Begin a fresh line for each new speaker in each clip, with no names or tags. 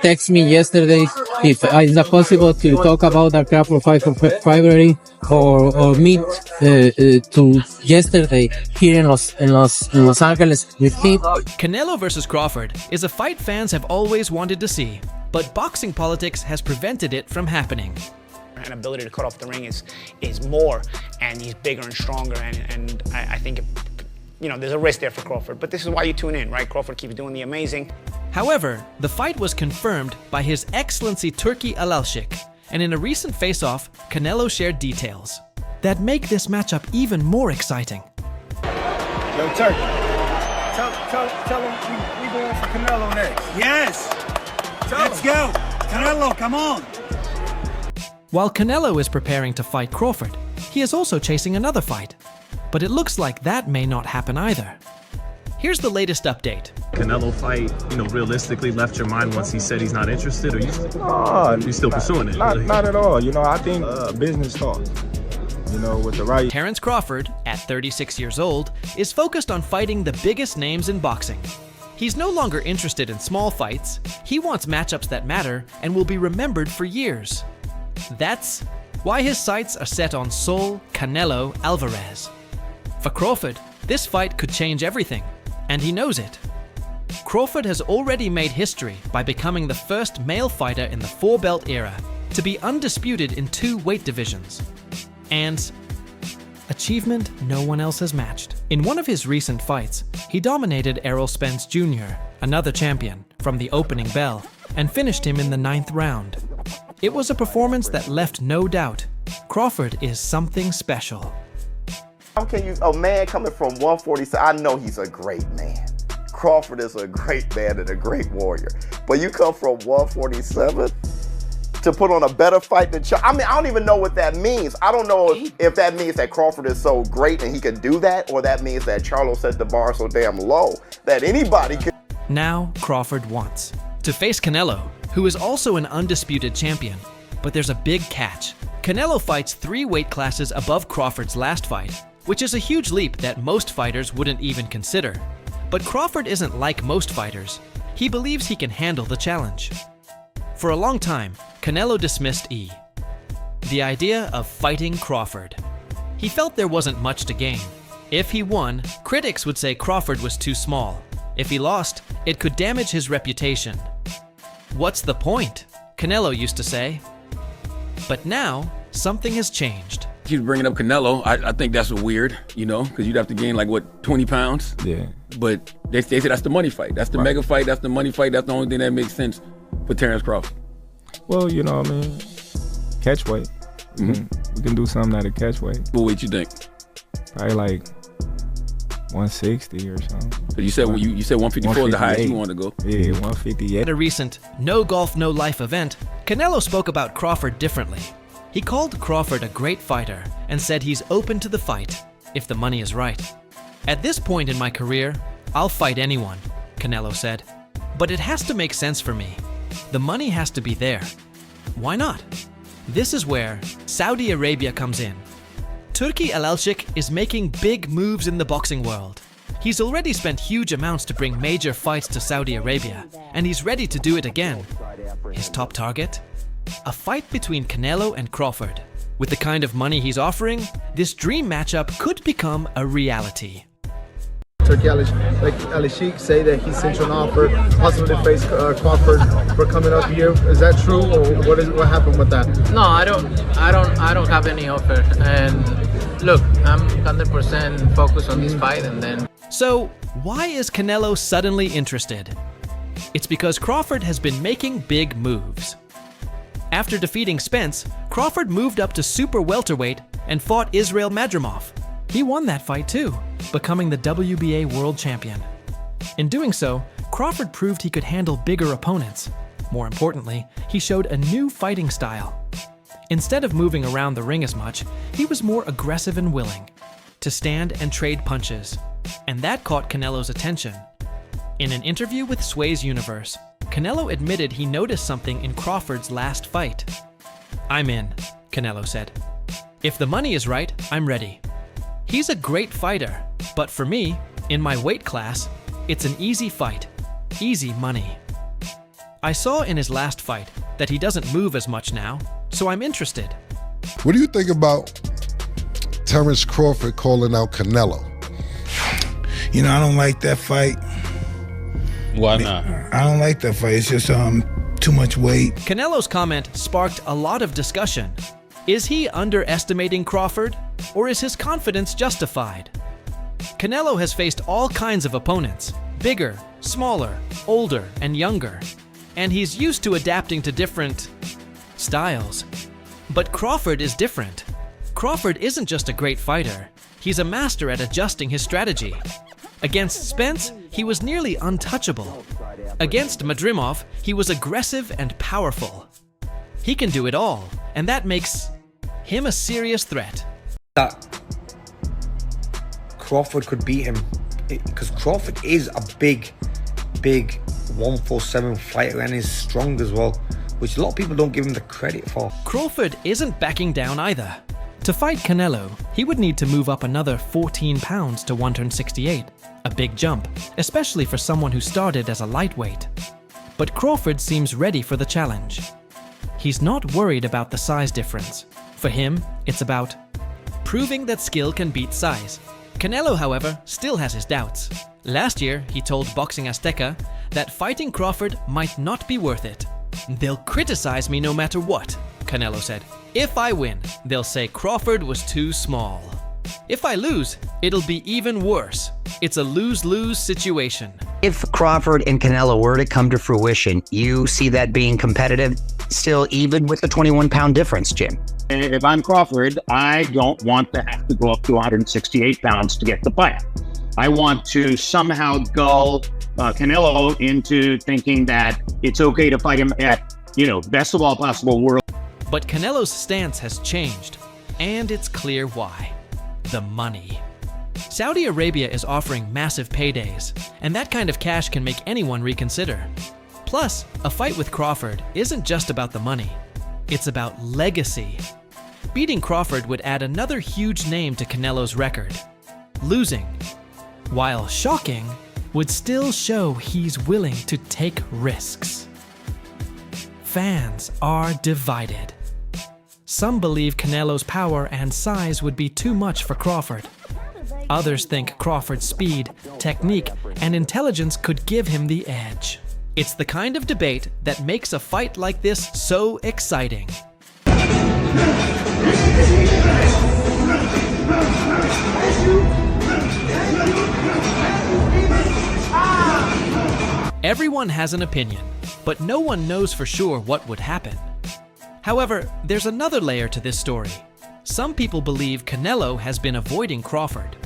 text me yesterday if is it possible to talk about the Crawford fight for February or meet to yesterday here in Los Angeles with him.
Canelo versus Crawford is a fight fans have always wanted to see, but boxing politics has prevented it from happening.
An ability to cut off the ring is more, and he's bigger and stronger, and I think there's a risk there for Crawford, but this is why you tune in, right? Crawford keeps doing the amazing.
However, the fight was confirmed by His Excellency Turki Alalshik, and in a recent face-off, Canelo shared details that make this matchup even more exciting.
Yo, Turki, tell him we going for Canelo next.
Yes! Let's go! Canelo, come on!
While Canelo is preparing to fight Crawford, he is also chasing another fight. But it looks like that may not happen either. Here's the latest update.
Canelo fight, realistically left your mind once he said he's not interested, or you still pursuing it?
Not at all. I think business talk. With the right.
Terence Crawford, at 36 years old, is focused on fighting the biggest names in boxing. He's no longer interested in small fights. He wants matchups that matter and will be remembered for years. That's why his sights are set on Saul Canelo Alvarez. For Crawford, this fight could change everything, and he knows it. Crawford has already made history by becoming the first male fighter in the four-belt era to be undisputed in 2 weight divisions. And achievement no one else has matched. In one of his recent fights, he dominated Errol Spence Jr., another champion, from the opening bell, and finished him in the 9th round. It was a performance that left no doubt. Crawford is something special.
How can you, a man coming from 147, I know he's a great man. Crawford is a great man and a great warrior. But you come from 147 to put on a better fight than I don't even know what that means. I don't know if that means that Crawford is so great and he can do that, or that means that Charlo set the bar so damn low that anybody can.
Now Crawford wants to face Canelo, who is also an undisputed champion. But there's a big catch. Canelo fights 3 weight classes above Crawford's last fight, which is a huge leap that most fighters wouldn't even consider. But Crawford isn't like most fighters. He believes he can handle the challenge. For a long time, Canelo dismissed the idea of fighting Crawford. He felt there wasn't much to gain. If he won, critics would say Crawford was too small. If he lost, it could damage his reputation. What's the point? Canelo used to say. But now, something has changed.
Keep bringing up Canelo. I think that's weird, because you'd have to gain 20 pounds?
Yeah.
But they say that's the money fight. That's the mega fight. That's the money fight. That's the only thing that makes sense for Terence Crawford.
Well, catch weight. We can do something at a catch weight.
What weight you think?
Probably 160 or something.
So you said 154 is the highest you want to go?
Yeah, 158.
At a recent No Golf No Life event, Canelo spoke about Crawford differently. He called Crawford a great fighter and said he's open to the fight if the money is right. At this point in my career, I'll fight anyone, Canelo said. But it has to make sense for me. The money has to be there. Why not? This is where Saudi Arabia comes in. Turki Alalshik is making big moves in the boxing world. He's already spent huge amounts to bring major fights to Saudi Arabia, and he's ready to do it again. His top target? A fight between Canelo and Crawford. With the kind of money he's offering, this dream matchup could become a reality.
Turki Alalshik say that he sent you an offer, possibly to face Crawford for coming up here. Is that true, or what happened with that?
No, I don't have any offer. And look, I'm 100% focused on this fight, and then.
So why is Canelo suddenly interested? It's because Crawford has been making big moves. After defeating Spence, Crawford moved up to super welterweight and fought Israel Madrimov. He won that fight too, becoming the WBA world champion. In doing so, Crawford proved he could handle bigger opponents. More importantly, he showed a new fighting style. Instead of moving around the ring as much, he was more aggressive and willing to stand and trade punches. And that caught Canelo's attention. In an interview with Sway's Universe, Canelo admitted he noticed something in Crawford's last fight. "I'm in," Canelo said. "If the money is right, I'm ready." He's a great fighter, but for me, in my weight class, it's an easy fight, easy money. I saw in his last fight that he doesn't move as much now, so I'm interested.
What do you think about Terence Crawford calling out Canelo?
You know, I don't like that fight.
Why not?
I don't like that fight. It's just too much weight.
Canelo's comment sparked a lot of discussion. Is he underestimating Crawford, or is his confidence justified? Canelo has faced all kinds of opponents, bigger, smaller, older, and younger, and he's used to adapting to different styles. But Crawford is different. Crawford isn't just a great fighter, he's a master at adjusting his strategy. Against Spence, he was nearly untouchable. Against Madrimov, he was aggressive and powerful. He can do it all, and that makes him a serious threat.
That Crawford could beat him, because Crawford is a big 147 fighter and is strong as well, which a lot of people don't give him the credit for.
Crawford isn't backing down either. To fight Canelo, he would need to move up another 14 pounds to 168, a big jump, especially for someone who started as a lightweight. But Crawford seems ready for the challenge. He's not worried about the size difference. For him, it's about proving that skill can beat size. Canelo, however, still has his doubts. Last year, he told Boxing Azteca that fighting Crawford might not be worth it. "They'll criticize me no matter what," Canelo said. "If I win, they'll say Crawford was too small. If I lose, it'll be even worse. It's a lose-lose situation."
If Crawford and Canelo were to come to fruition, you see that being competitive, still even with the 21-pound difference, Jim?
If I'm Crawford, I don't want to have to go up to 168 pounds to get the fight. I want to somehow gull Canelo into thinking that it's okay to fight him at, best of all possible world.
But Canelo's stance has changed, and it's clear why. The money. Saudi Arabia is offering massive paydays, and that kind of cash can make anyone reconsider. Plus, a fight with Crawford isn't just about the money. It's about legacy. Beating Crawford would add another huge name to Canelo's record. Losing, while shocking, would still show he's willing to take risks. Fans are divided. Some believe Canelo's power and size would be too much for Crawford. Others think Crawford's speed, technique, and intelligence could give him the edge. It's the kind of debate that makes a fight like this so exciting. Everyone has an opinion, but no one knows for sure what would happen. However, there's another layer to this story. Some people believe Canelo has been avoiding Crawford.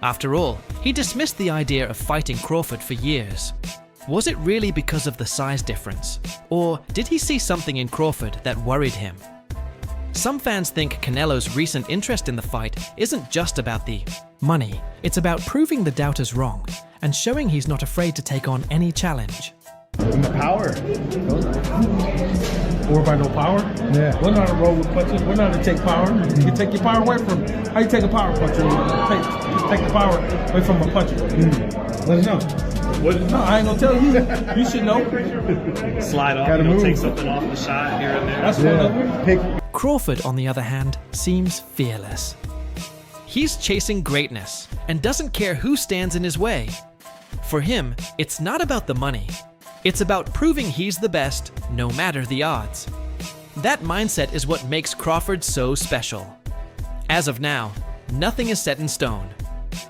After all, he dismissed the idea of fighting Crawford for years. Was it really because of the size difference? Or did he see something in Crawford that worried him? Some fans think Canelo's recent interest in the fight isn't just about the money. It's about proving the doubters wrong and showing he's not afraid to take on any challenge.
Power. Or by no power? Yeah. We're not a roll with punches. We're not to take power. You take your power away from. How you take a power puncher? Take the power away from a puncher. Let us know. No, I ain't gonna tell you. You should know.
Slide off, take something off the shot here and there.
That's what
Crawford, on the other hand, seems fearless. He's chasing greatness and doesn't care who stands in his way. For him, it's not about the money. It's about proving he's the best, no matter the odds. That mindset is what makes Crawford so special. As of now, nothing is set in stone.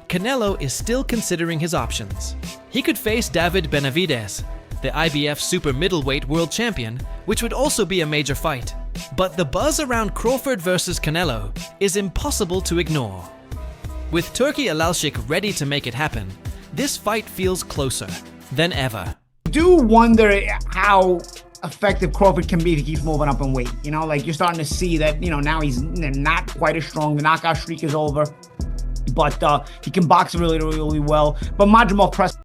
Canelo is still considering his options. He could face David Benavidez, the IBF super middleweight world champion, which would also be a major fight. But the buzz around Crawford versus Canelo is impossible to ignore. With Turki Alalshik ready to make it happen, this fight feels closer than ever.
I do wonder how effective Crawford can be if he keeps moving up in weight. Like you're starting to see that, now he's not quite as strong. The knockout streak is over, but he can box really, really well. But Madrimov pressed